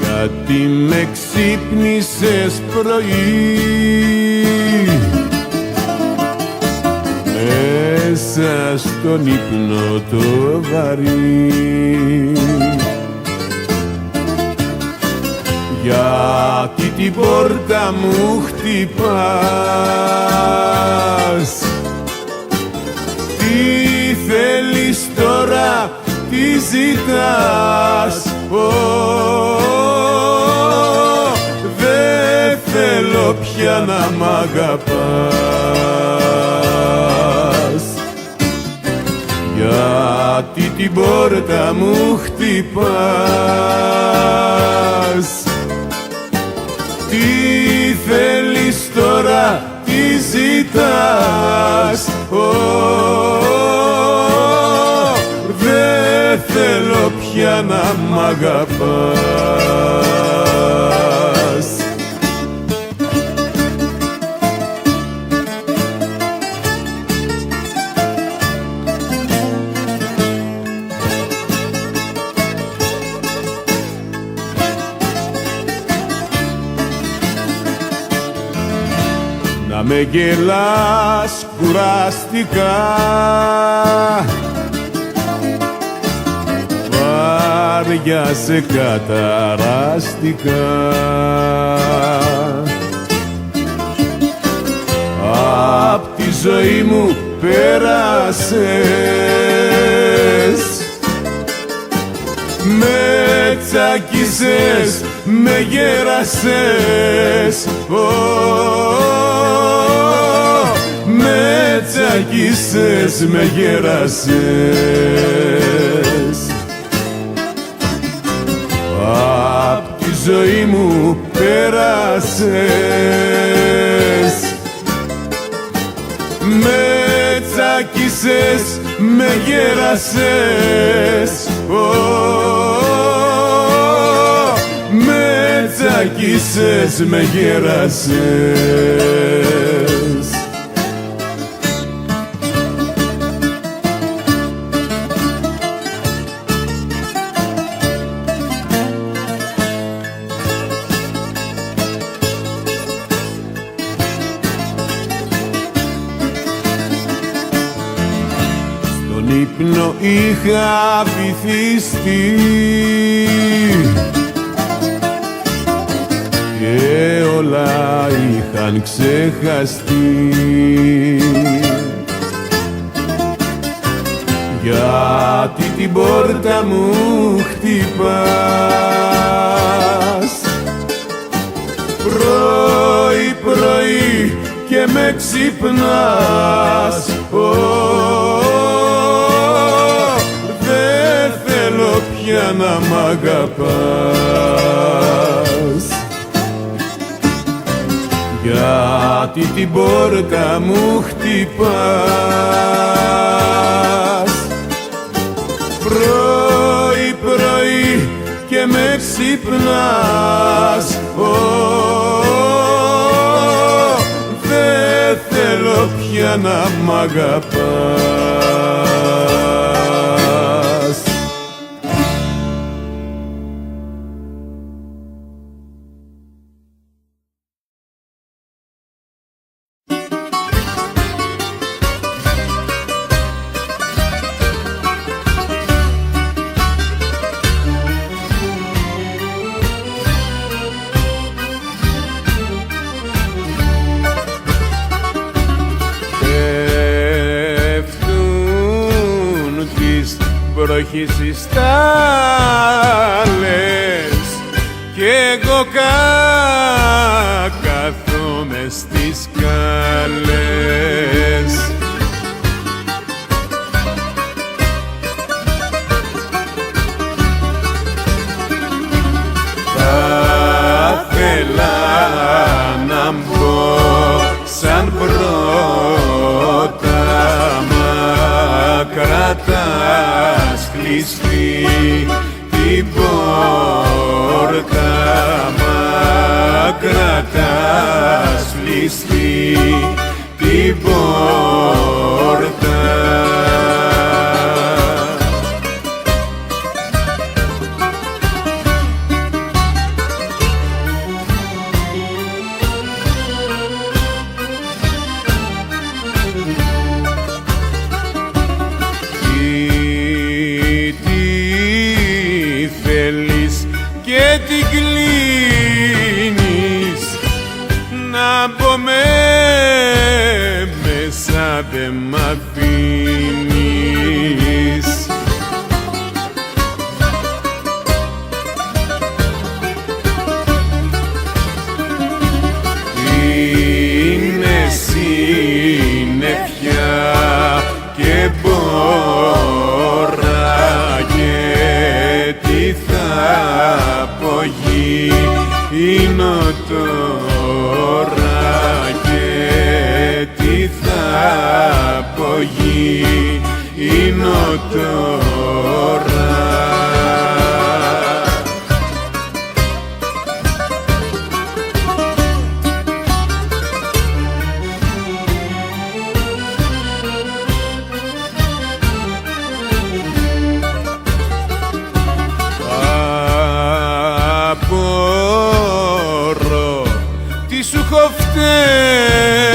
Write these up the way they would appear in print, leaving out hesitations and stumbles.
Γιατί με ξύπνησες πρωί μέσα στον ύπνο το βαρύ, γιατί την πόρτα μου χτυπάς, τι θέλεις τώρα, τι ζητάς, δεν θέλω πια να μ' αγαπάς, γιατί την πόρτα μου χτυπάς, τι θέλεις τώρα, τι ζητάς, δεν θέλω πια να μ' αγαπάς. Να με γελάς κουραστικά, βάρια σε καταραστικά, απ' τη ζωή μου πέρασες, με τσακίσες, με γέρασες, με τσακίσες, με γέρασες, απ' τη ζωή μου πέρασες, με τσακίσες, με γέρασες, με τσακίσες, με γέρασες. Στον ύπνο είχα βυθιστεί και όλα είχαν ξεχαστεί, γιατί την πόρτα μου χτυπάς, πρωί πρωί και με ξυπνάς, δεν θέλω πια να μ' αγαπάς, γιατί την πόρτα μου χτυπάς, πρωί πρωί και με ξυπνάς, δεν θέλω πια να μ' αγαπάς. Βροχής οι στάλες κι εγώ κάθομαι στις σκάλες. Θα θέλα να μπω σαν πρώτα, μα κρατάς κλειστή την πόρτα. πόρτα μα κρατάς κλειστή την πόρτα. Και την κλείνεις να μπω μέσα δε μ' αφήνεις. Είναι συννεφιά και μπόρα και τι θα είναι τώρα και τι θα απογεί είναι τώρα. Έχω φταίξει,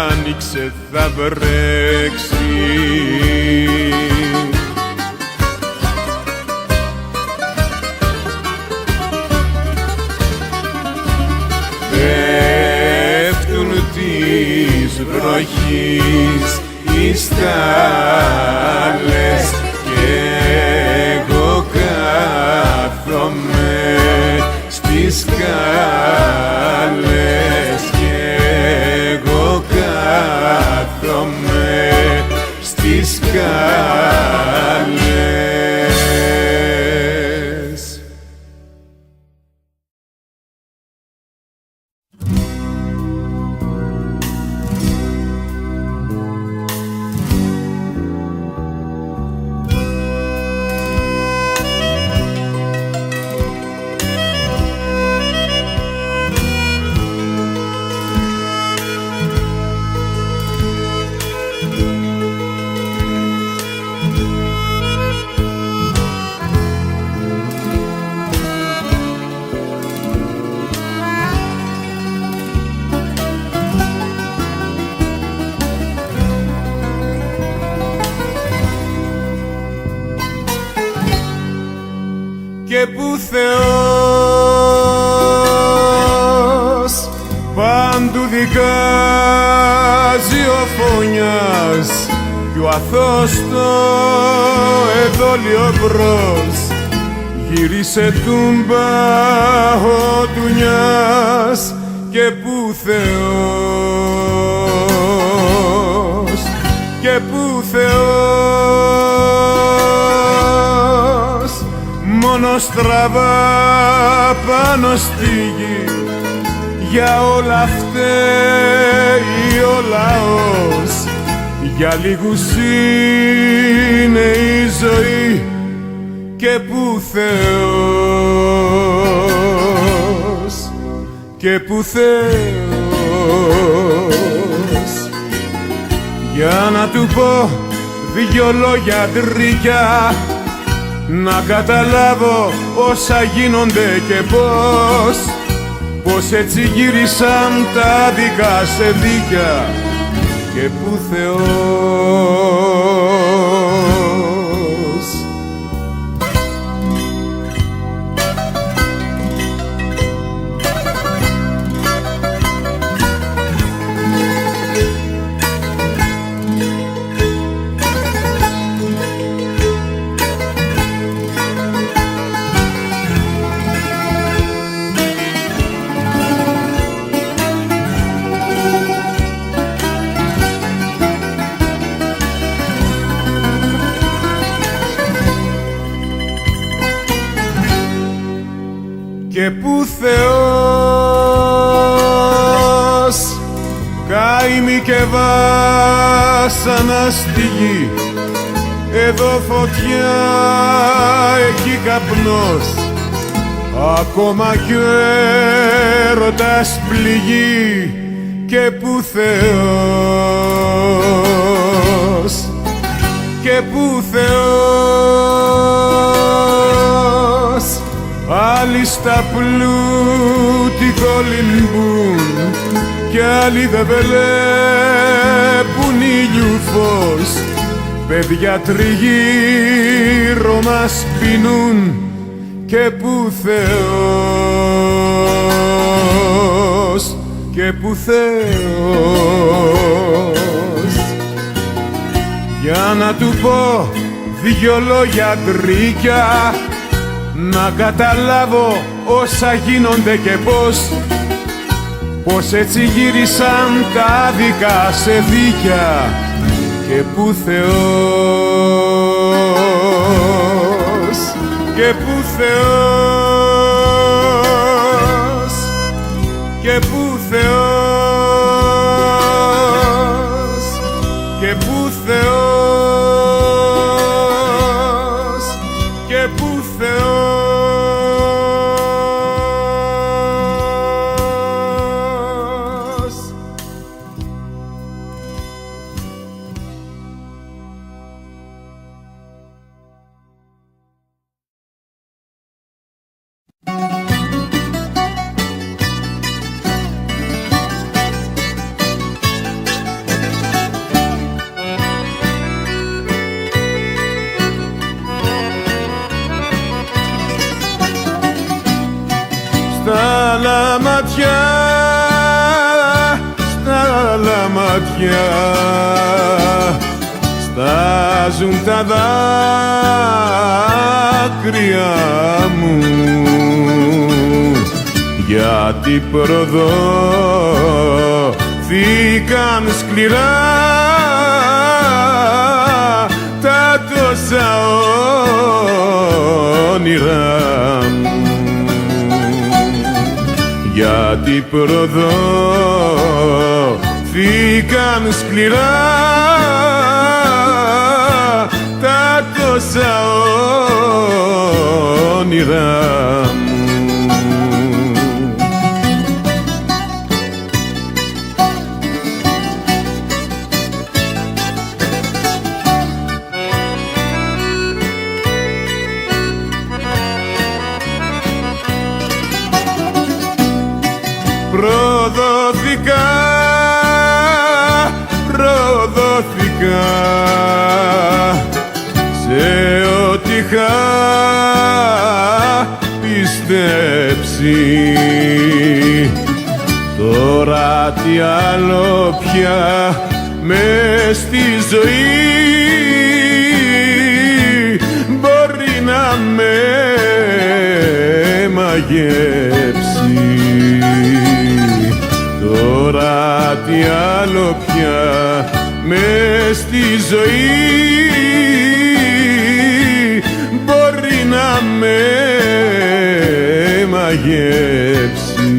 άνοιξε θα βρέξει. Πέφτουν της βροχής οι στάλες και εγώ κάθομαι στις σκάλες και εγώ κάθομαι στις σκάλες. Και που Θεός πάντου δικάζει ο φωνιάς κι ο αθώος το εδόλιο μπρος γύρισε τούμπα ο ντουνιάς. Και που Θεός, και που Θεός μόνο στραβά πάνω στη γη, για όλα φταίει ο λαός, για λίγους είναι η ζωή. Και που Θεός, και που Θεός, για να του πω δυο λόγια τρίκια, να καταλάβω όσα γίνονται και πως έτσι γύρισαν τα δικά σε δίκια. Και που Θεός, και που Θεός, καημοί και βάσανα στη γη, εδώ φωτιά, εκεί καπνός, ακόμα κι ο έρωτας πληγεί και που Θεός, και που Θεός. Άλλοι στα πλούτη κολυμπούν κι άλλοι δεν βλέπουν ήλιου φως. Παιδιά τριγύρω μας πεινούν και που Θεός, και που Θεός. Για να του πω δυο λόγια τρίκια, να καταλάβω όσα γίνονται και πως έτσι γύρισαν τα δικά σε δίκια και που Θεός, και που Θεός, και που Θεός, και που Θεός, και που Θεός. Στα λαματιά, στα λαματιά στάζουν τα δάκρυα μου, γιατί προδόθηκαν σκληρά τα τόσα όνειρά μου, γιατί προδόθηκαν σκληρά τα τόσα όνειρά μου. Προδόθηκα, προδόθηκα σε ό,τι είχα πιστέψει. Τώρα τι άλλο πια μες στη ζωή μπορεί να με μαγεύσει. Τώρα τι άλλο πια μες στη ζωή μπορεί να με μαγεύσει.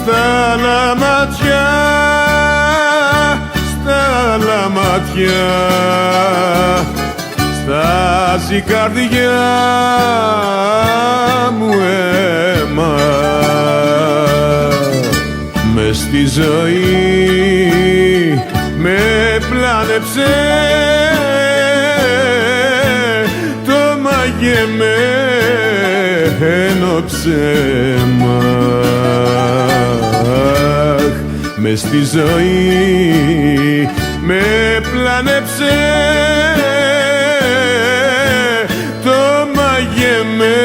Στα λαματιά, στα λαματιά στάζει η καρδιά μου αίμα. Μες στη ζωή με πλάνεψε το μαγεμένο ψέμα. Μες στη ζωή με πλάνεψε το μαγεμένο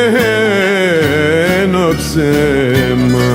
ψέμα.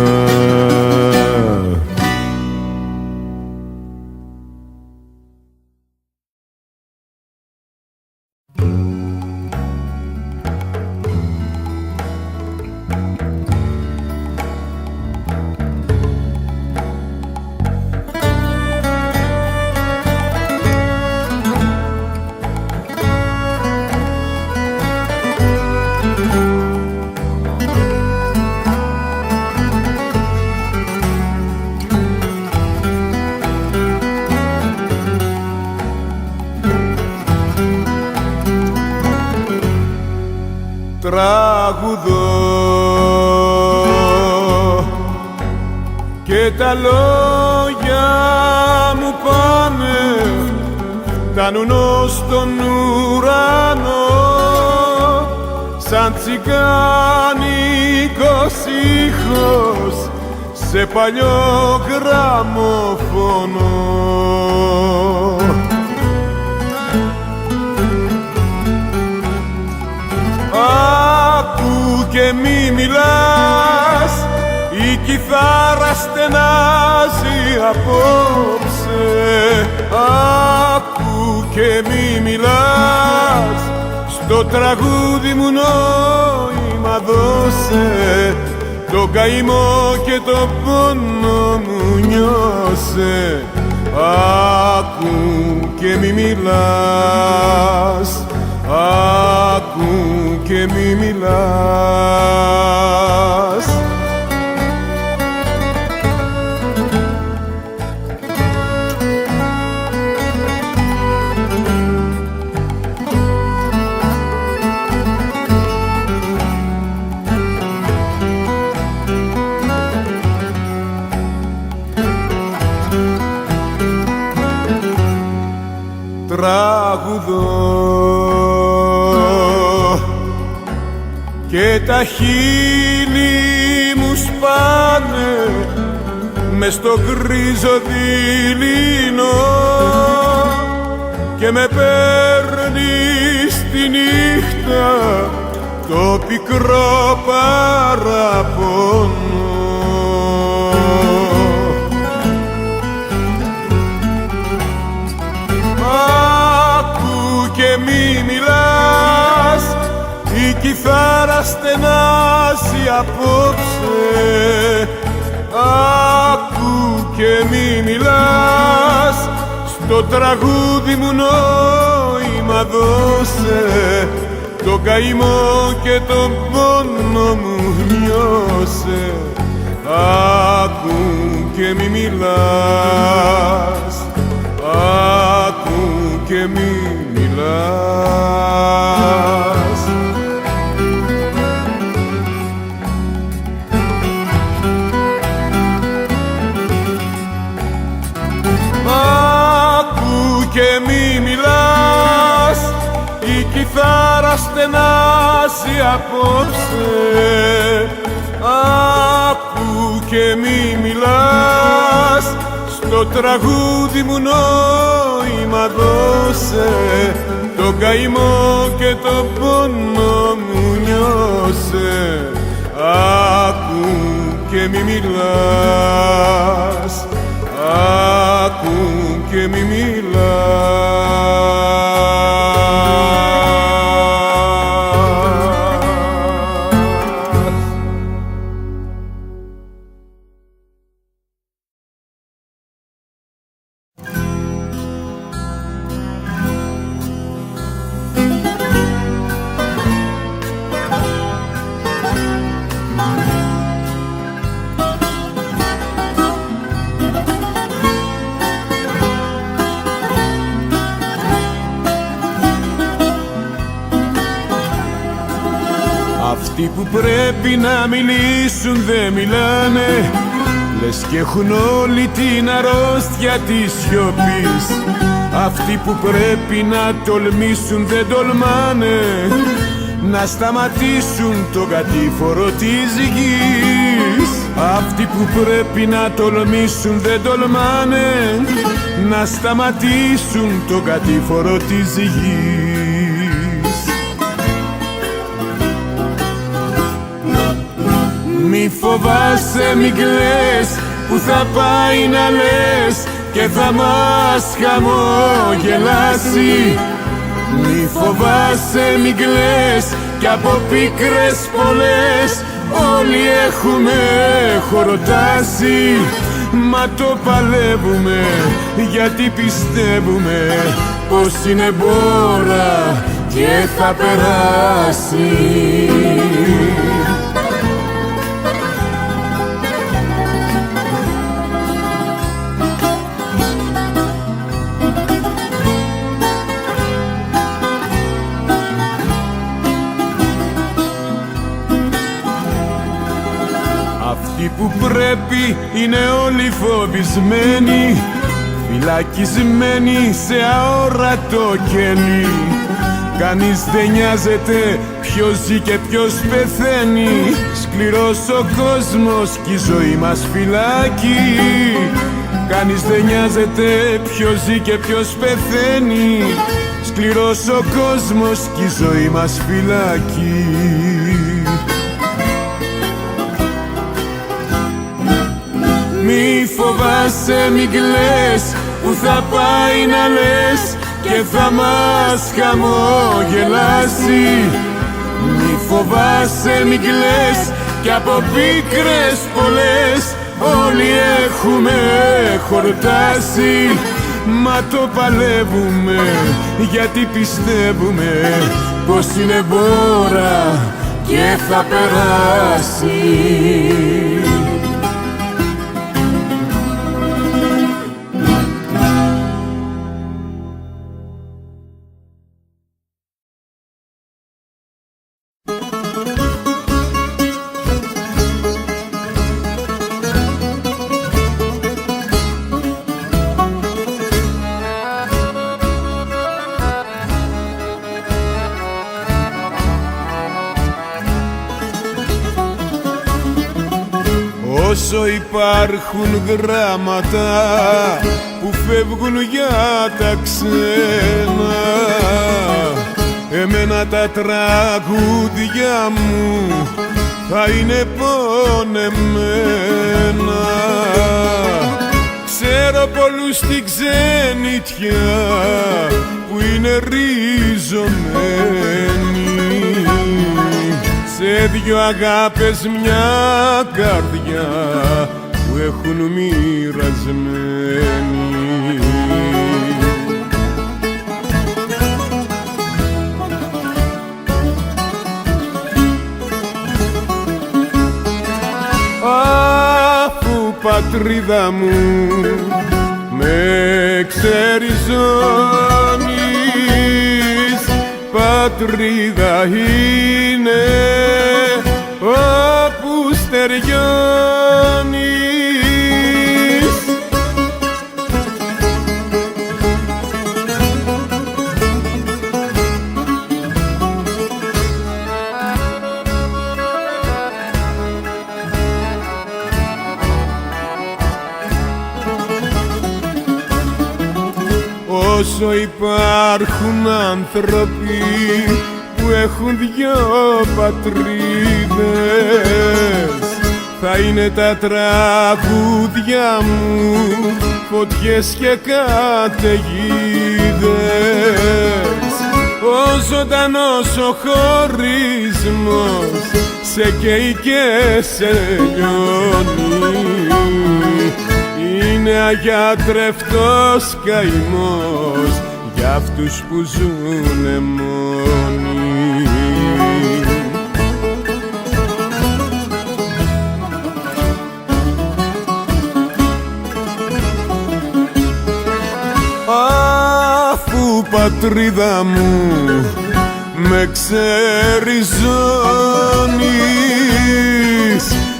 τραγουδώ και τα λόγια μου πάνε, φτάνουν ως τον ουρανό σαν τσιγκάνικος ήχος σε παλιό γραμμοφωνό. Άκου και μη μιλάς, η κιθάρα στενάζει απόψε. Άκου και μη μιλάς, στο τραγούδι μου νόημα δώσε, το καημό και το πόνο μου νιώσε. Άκου και μη μιλάς, άκου και μη μιλάς. Τραγουδώ και τα χείλη μου σπάνε μες στο γκρίζο δειλινό και με παίρνει στη νύχτα το πικρό παραπονό. Και μη μιλάς, η κιθάρα στενάζει απόψε. Άκου και μη μιλάς, στο τραγούδι μου νόημα δώσε, το καημό και τον πόνο μου νιώσε. Άκου και μη μιλάς, άκου και μη μιλάς. Άκου και μη μιλάς, η κιθάρα στενάζει απόψε. Άκου και μη μιλάς, στο τραγούδι μου νόημα δώσε, το καημό και το πόνο μου νιώσε. Άκου και μη μιλάς, άκου και μη μιλάς. Αυτοί που πρέπει να μιλήσουν δεν μιλάνε, λες κι έχουν όλη την αρρώστια της σιωπής. Αυτοί που πρέπει να τολμήσουν δεν τολμάνε, να σταματήσουν το κατήφορο της γης. Αυτοί που πρέπει να τολμήσουν δεν τολμάνε, να σταματήσουν το κατήφορο της γης. Μη φοβάσαι, μη κλαις, που θα πάει να λες και θα μας χαμογελάσει. Μη φοβάσαι, μη κλαις, κι από πίκρες πολλές όλοι έχουμε χορτάσει. Μα το παλεύουμε γιατί πιστεύουμε πως είναι μπόρα και θα περάσει. Αυτοί που πρέπει είναι όλοι φοβισμένοι, φυλακισμένοι σε αόρατο κελί. Κανείς δεν νοιάζεται ποιος ζει και ποιος πεθαίνει. Σκληρός ο κόσμος κι η ζωή μας φυλάκι. Κανείς δεν νοιάζεται ποιος ζει και ποιος πεθαίνει. Σκληρός ο κόσμος κι η ζωή μας φυλάκι. Μη φοβάσαι, μη κλαις, που θα πάει να λες και θα μας χαμογελάσει. Μη φοβάσαι, μη κλαις, κι από πίκρες πολλές όλοι έχουμε χορτάσει. Μα το παλεύουμε γιατί πιστεύουμε πως είναι μπόρα και θα περάσει. Όσο υπάρχουν γράμματα που φεύγουν για τα ξένα, εμένα τα τραγούδια μου θα είναι πονεμένα. Ξέρω πολλούς στην ξενιτιά που είναι ριζωμένοι σε δυο αγάπες μια καρδιά που έχουν μοιρασμένη. Αφού πατρίδα μου με ξεριζώνεις, πατρίδα είναι όπου στεριώνεις. Όσο υπάρχουν άνθρωποι που έχουν δυο πατρίδες, θα είναι τα τραγούδια μου φωτιές και καταιγίδες. Ο ζωντανός ο χωρισμός σε καίει και σε λιώνει. Είναι αγιατρευτός καημός για αυτούς που ζουνε μόνοι. Αφού πατρίδα μου με ξεριζώνεις,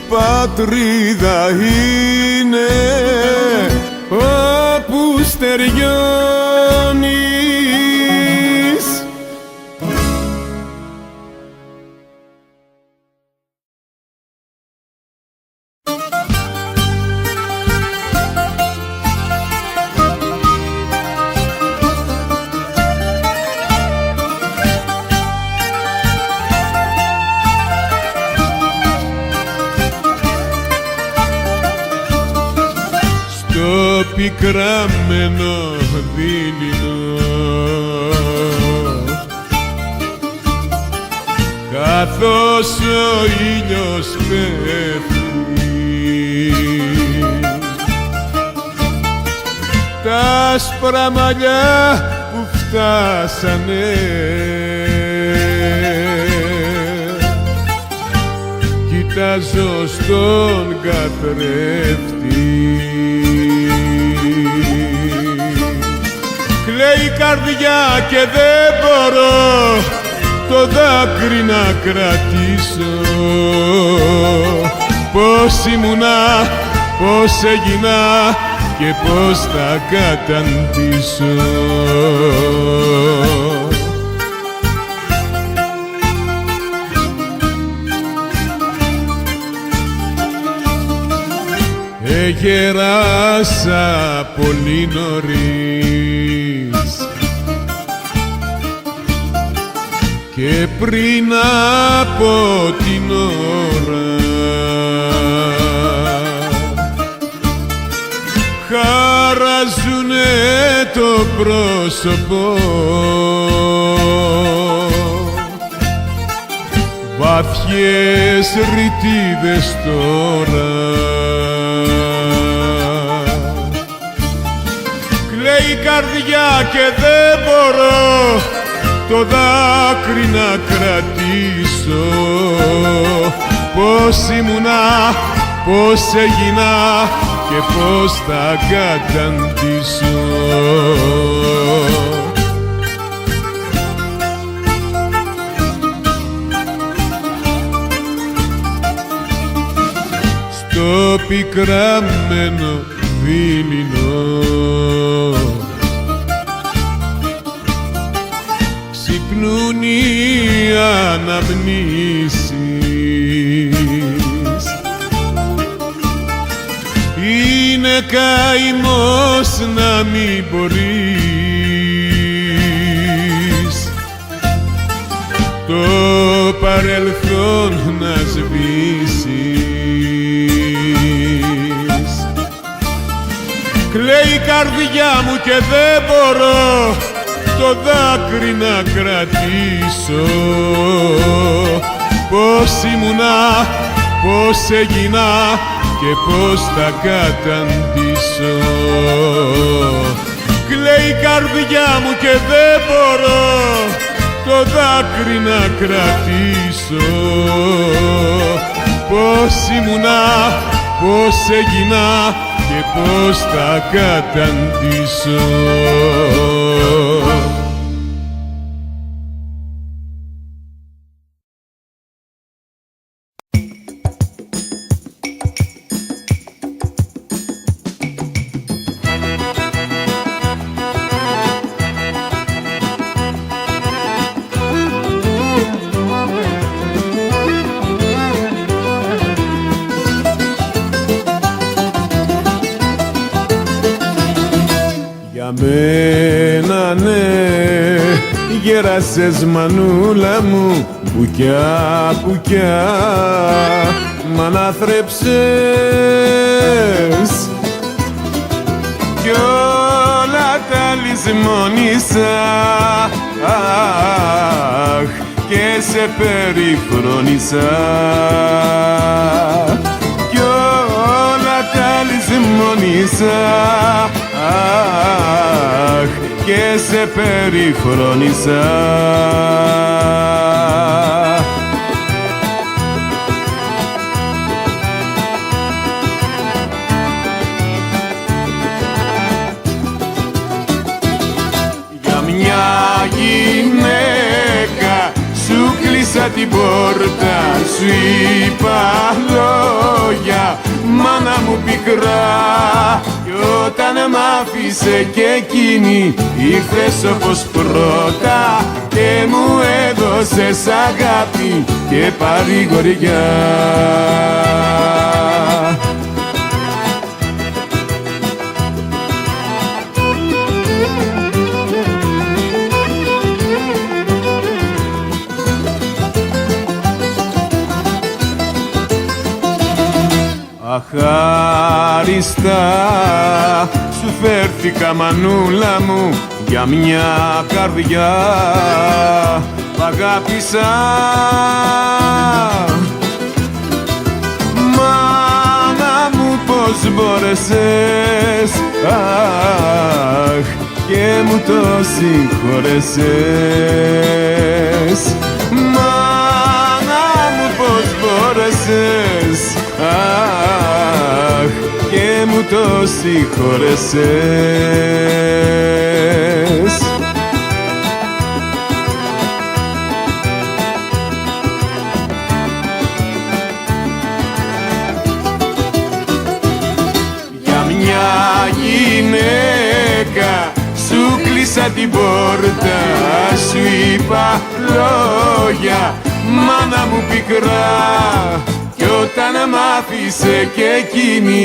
πατρίδα είναι όπου στεριώνεις. Πικραμένο δίληνο καθώς ο ήλιος πέφτει, τα άσπρα μαλλιά που φτάσανε κοιτάζω στον καθρέφτη. Κλαίει η καρδιά και δεν μπορώ το δάκρυ να κρατήσω. πώς ήμουνα, πώς έγινα και πώς θα καταντήσω. Γεράσα πολύ νωρίς και πριν από την ώρα χαράζουνε το πρόσωπο, βαθιές ρητίδες τώρα. Κλαίει η καρδιά και δεν μπορώ το δάκρυ να κρατήσω. Πώς ήμουνα, πώς έγινα και πώς θα καταντήσω. Στο πικραμένο δειλινό ξυπνούν οι αναμνήσεις. Είναι καημός να μην μπορείς το παρελθόν να σβήσεις. Κλαίει η καρδιά μου και δεν μπορώ το δάκρυ να κρατήσω. Πώς ήμουνα, πώς έγινα και πώς θα καταντήσω. Κλαίει η καρδιά μου και δεν μπορώ το δάκρυ να κρατήσω. Πώς ήμουνα, πώς έγινα και πώς θα καταντήσω. Για μένα ναι, γέρασες μανούλα μου, μπουκιά, μπουκιά, μ' ανάθρεψες κι όλα τα λησμόνησα, αχ, και σε περιφρόνησα κι όλα τα λησμόνησα, αχ, και σε περιφρόνησα. Για μια γυναίκα σου κλείσα την πόρτα, σου είπα λόγια, μάνα μου πικρά, κι όταν μ' άφησε και εκείνη ήρθες όπως πρώτα και μου έδωσες αγάπη και παρηγοριά. Αχάριστα σου φέρθηκα μανούλα μου για μια καρδιά που αγάπησα. Μάνα μου πως μπόρεσες, αχ, και μου το συγχώρεσες. Μάνα μου πως μπόρεσες, αχ, και μου το συγχώρεσες. κλείσα την πόρτα, σου είπα λόγια, μάνα μου πικρά. Κι όταν μ' άφησε και εκείνη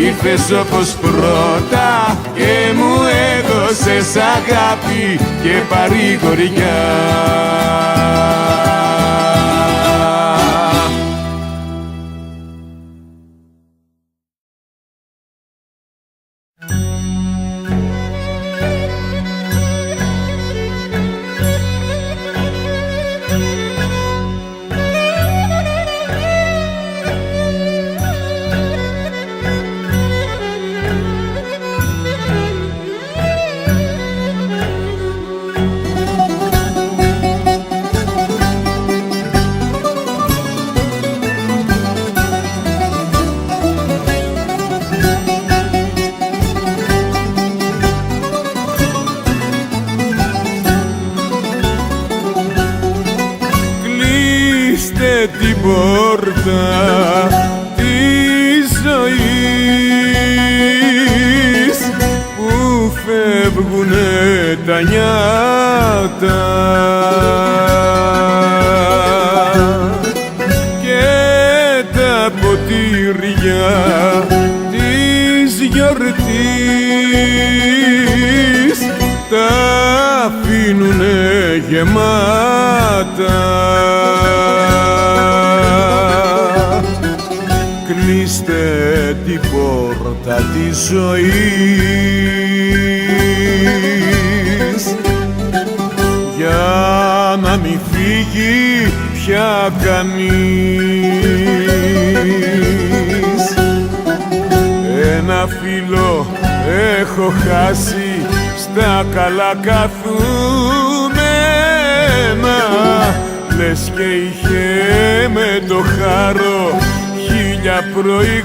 ήρθες όπως πρώτα και μου έδωσες αγάπη και παρηγοριά. Την πόρτα της ζωής που φεύγουνε τα νιάτα και τα ποτήρια της γιορτής τα αφήνουνε γεμάτα. Κλείστε την πόρτα της ζωής για να μην φύγει πια κανείς. Ένα φίλο έχω χάσει στα καλά καθούμενα, λες και είχε με το χάρο χίλια προηγούμενα.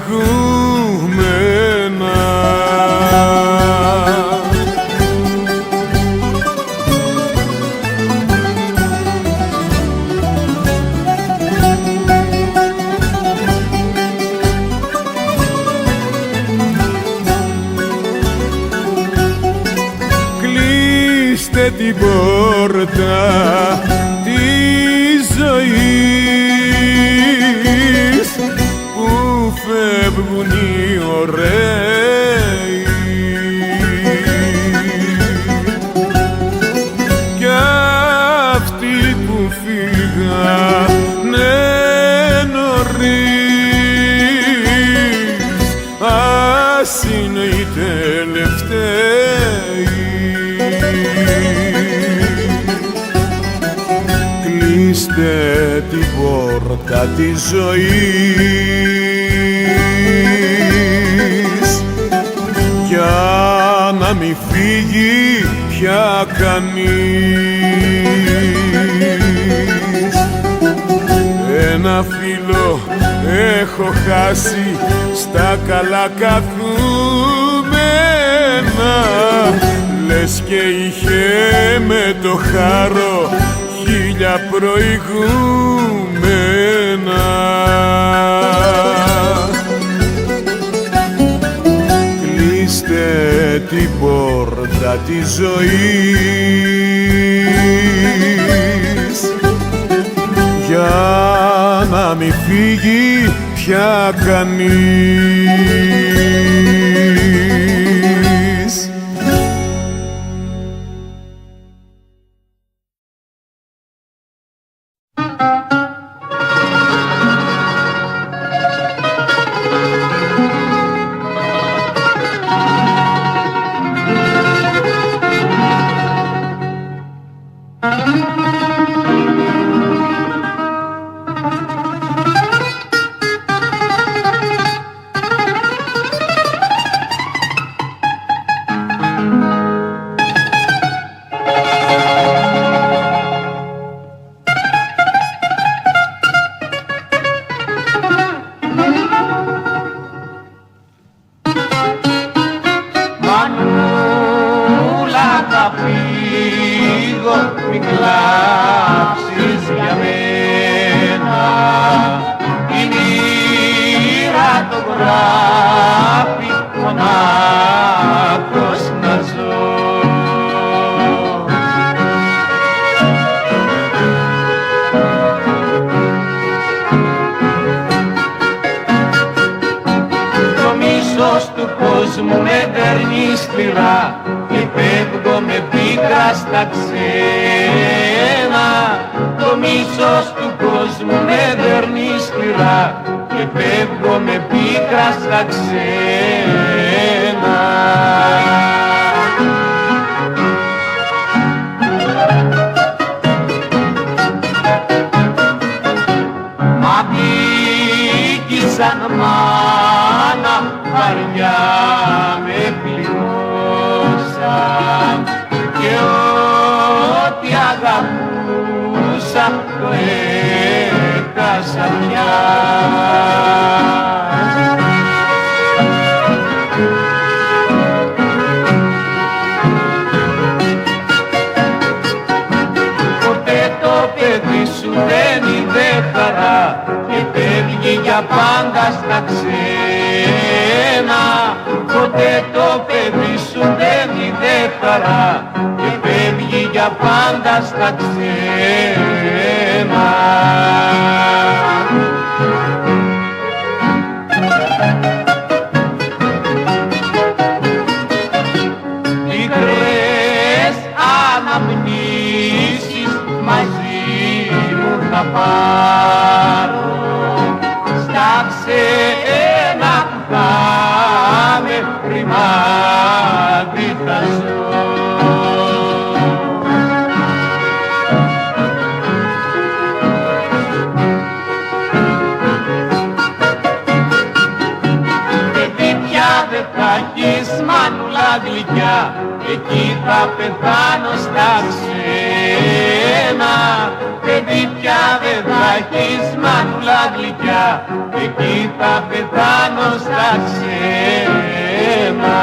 Κλείστε την πόρτα της ζωής που φεύγουν οι ωραίοι κι αυτοί που φύγανε νωρίς ας είναι οι τελευταίοι. Κλείστε την πόρτα της ζωής για να μην φύγει πια κανείς. Ένα φίλο έχω χάσει στα καλά καθούμενα, λες και είχε με το χάρο χίλια προηγούμενα. Κλείστε την πόρτα της ζωής για να μην φύγει πια κανείς. μίσος του κόσμου με δέρνει σκληρά και φεύγω με πίκρα στα ξένα. Το μίσος του κόσμου με δέρνει σκληρά και φεύγω με πίκρα στα ξένα. Σαν μάνα βαριά με πληγώσαν και ό,τι αγαπούσα το έχασα πια. Ποτέ το παιδί σου δεν είδε χαρά και φεύγει για πάντα στα ξένα. Ποτέ το παιδί σου δεν είδε χαρά και φεύγει για πάντα στα ξένα. Πικρές αναμνήσεις μαζί μου θα πάρω στα ξένα που πάμε ρημάδι θα ζω. Παιδί πια δεν θα έχεις μανούλα γλυκιά, εκεί θα πεθάνω στα ξένα. Παιδί πια δεν θα έχεις μανούλα γλυκιά, εκεί θα πεθάνω στα ξένα.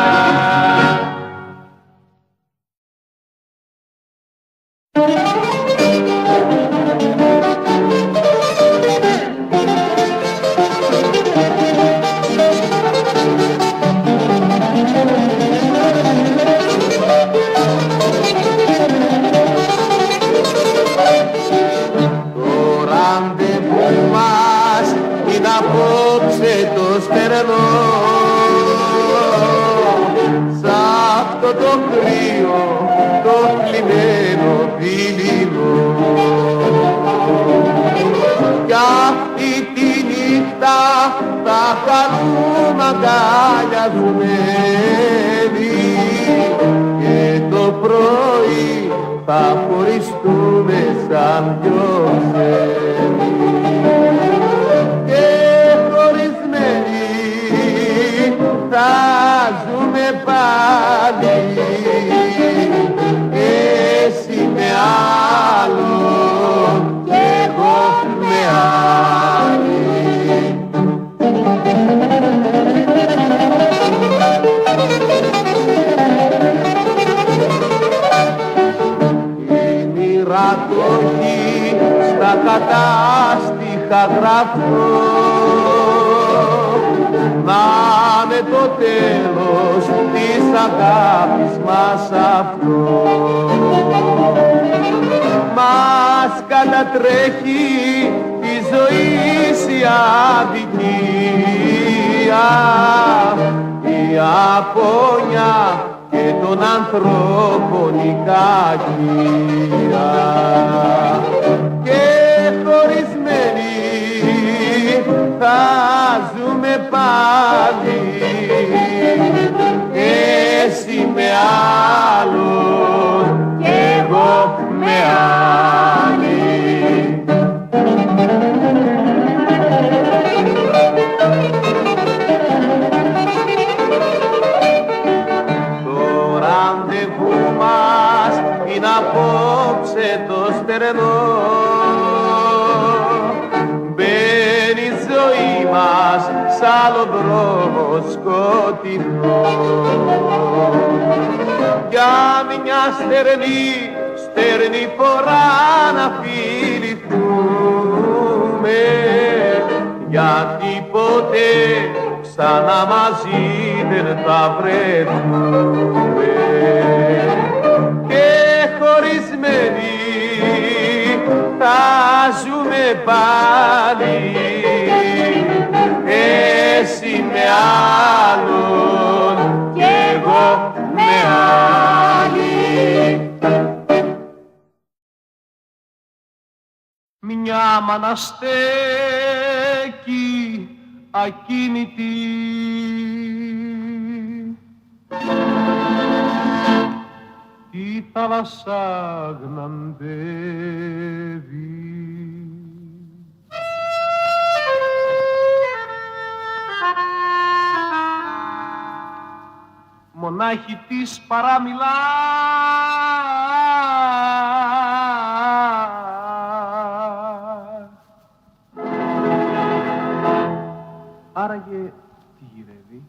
Απόψε το στερνό σ' αυτό το κρύο το κλειμένο δειλινό. Κι αυτή τη νύχτα θα χαρούμε αγκαλιασμένοι και το πρωί θα χωριστούμε σαν δυο ξένοι. Θα ζούμε πάλι εσύ με άλλον κι εγώ με άλλη. Η μοίρα το έχει στα κατάστιχα γραφτό να με το τέλος της αγάπης μας αυτό. Μας κατατρέχει τη ζωή η αδικία, η απώλεια και των ανθρώπων η κακία. Και χωρισμένοι θα ζούμε πάλι εσύ με άλλον κι εγώ με άλλη. Το ραντεβού μας είναι απόψε το στερνό. Μπαίνει η ζωή μας σ' άλλο δρόμο σκοτεινό. Για μια στερνή φορά να φιληθούμε, γιατί ποτέ ξανά μαζί δεν θα βρεθούμε. Και χωρισμένοι θα ζούμε πάλι εσύ με άλλο άμα να στέκει ακίνητη. Η θάλασσα γναντεύει. Μονάχη της παραμιλά. Άραγε τι γυρεύει?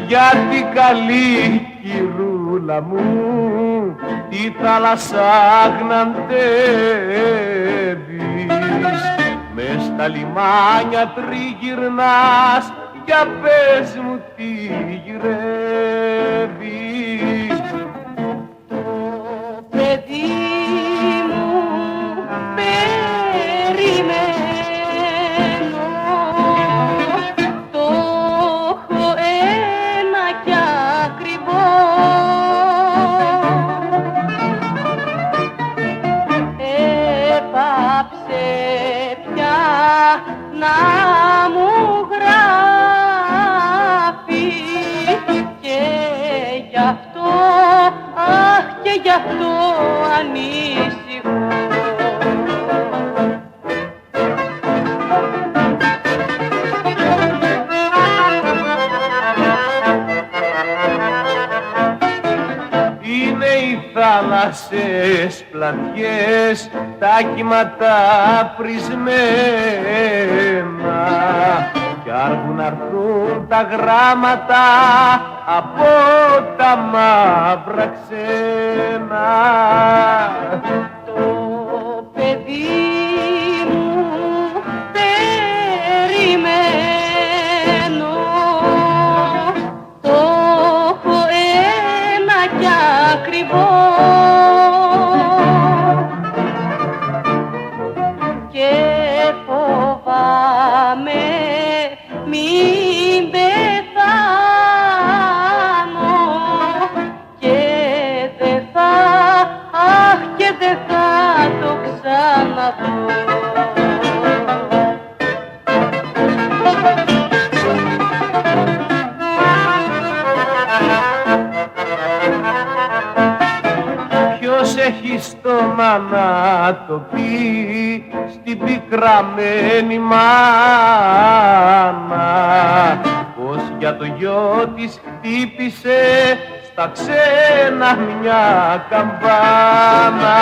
Γιατί καλή κυρούλα μου τη θάλασσα γναντεύεις, μες στα λιμάνια τριγυρνάς, για πες μου τι γυρεύεις. Το παιδί μου περιμένω, το έχω ένα κι ακριβό. Έπαψε πια να μου γράφει και γι' αυτό, αχ, και γι' αυτό ανησυχώ. Είναι οι θάλασσες πλατιές, τα κύματα πρισμένα κι άργουν να έρθουν τα γράμματα από τα μαύρα ξένα. Το παιδί μου περιμένω, το έχω ένα κι ακριβό. Και φοβάμαι μην πεθάνω και δεν θα, αχ, και δεν θα το ξαναδώ. Ποιος έχει στόμα να το πει στην πικραμένη μάνα, πως για το γιο της χτύπησε στα ξένα μια καμπάνα.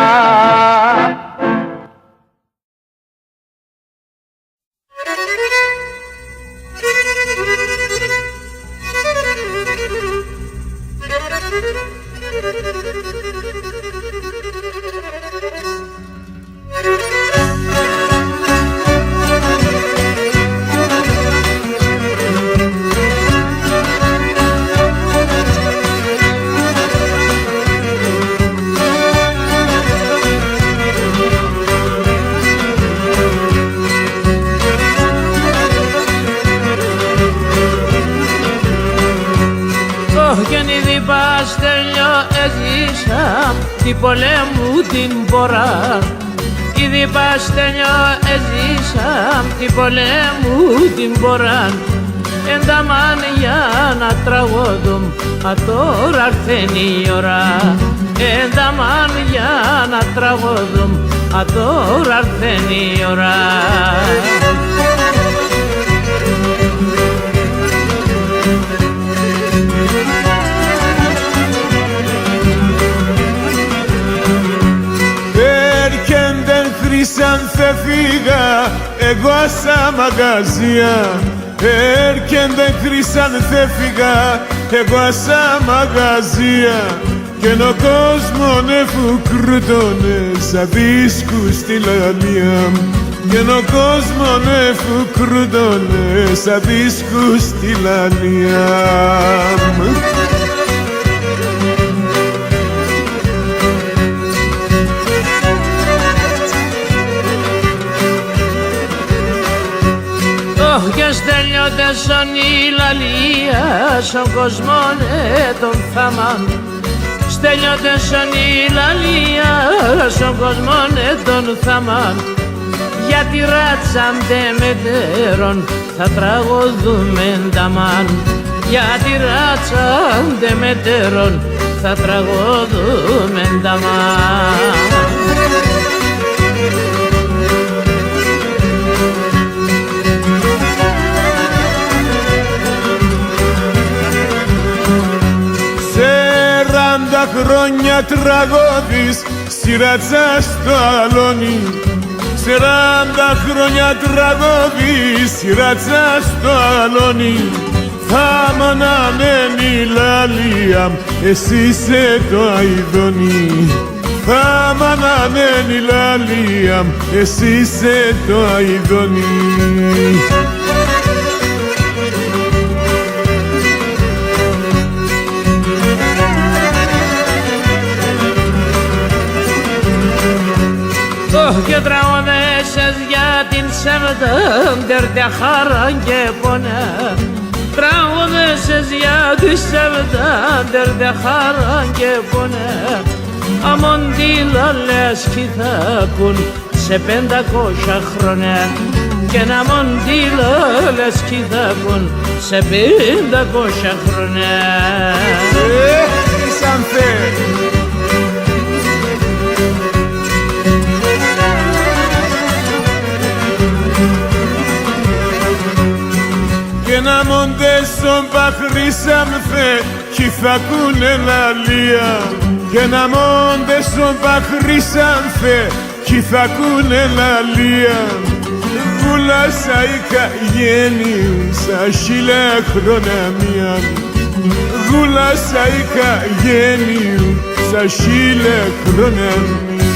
Παστέλιο έζησα την πολέμου την πορά. Ήδη παστέλιο έζησα την πολέμου την πορά. Εντάμαν για να τραγωδούν, μα τώρα έρθεν η ώρα. Εντάμαν για να τραγωδούν, μα τώρα έρθεν η ώρα. Σαν θα φύγα εγώ στα μαγαζιά, έρχενται χρυσάν θα φύγα εγώ στα μαγαζιά, και ο κόσμος εφουκρούτωνε σαν δίσκους στη λαλία, και ο κόσμος εφουκρούτωνε σαν δίσκους στη λαλία. Και στέλνιονται σαν η λαλία, σαν κόσμον τον θάμαν. Στέλιωτες όνει λαλία στον κόσμο τον θαμάν, για τη ράτσα μετέρων θα τραγωδούμε νταμάν, για τη ράτσα μετέρων θα τραγωδούμε νταμάν. Χρόνια τραγώδης στη ράτσα στο αλόνι, 40 χρόνια τραγώδης στη ράτσα στο αλόνι. Θα μ' αναμένει λαλία, εσύ είσαι το αηδόνι. Θα μ' αναμένει λαλία, εσύ είσαι το αηδόνι. Και τραγωδέσες για την σεβδάν τερτια χαρά και πονέ, τραγωδέσες για την σεβδάν τερτια χαρά και πονέ. Αμοντήλα λες κι θα ακούν σε 500 χρόνια, και να μοντήλα λες κι θα ακούν σε 500 χρόνια. Χρυσάνθε! Και να μοντέσουν παχρίσαμθε κι θα ακούνε λαλία, και να μοντέσουν παχρίσαμθε κι θα ακούνε λαλία. Γούλασα η καγέννη σαν 1000 χρόνια μία, γούλασα η καγένη σαν 1000 χρόνια μία.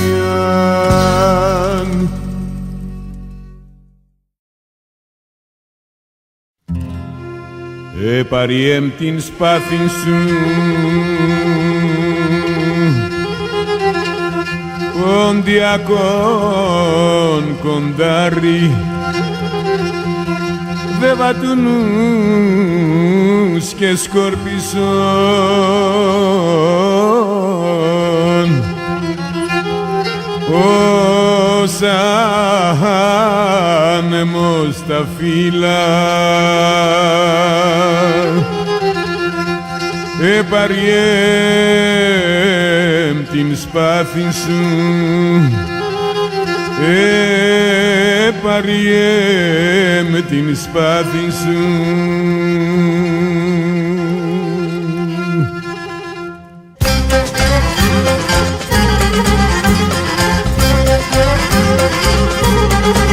Παριέμ την σπάθην σου, ποντιακόν κοντάρι, δε βατουνούς και σκορπισόν, ως άνεμος τα φύλλα. Παριέμ την σπάθην σου, παριέμ την σπάθην σου. Thank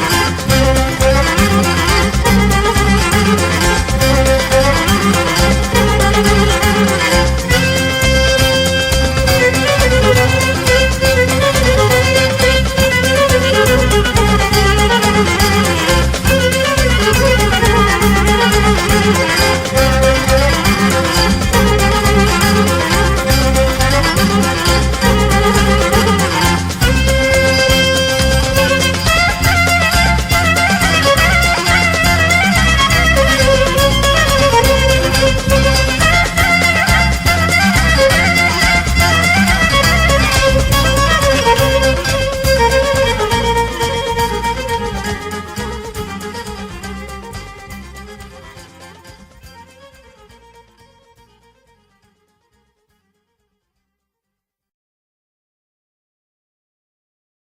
you.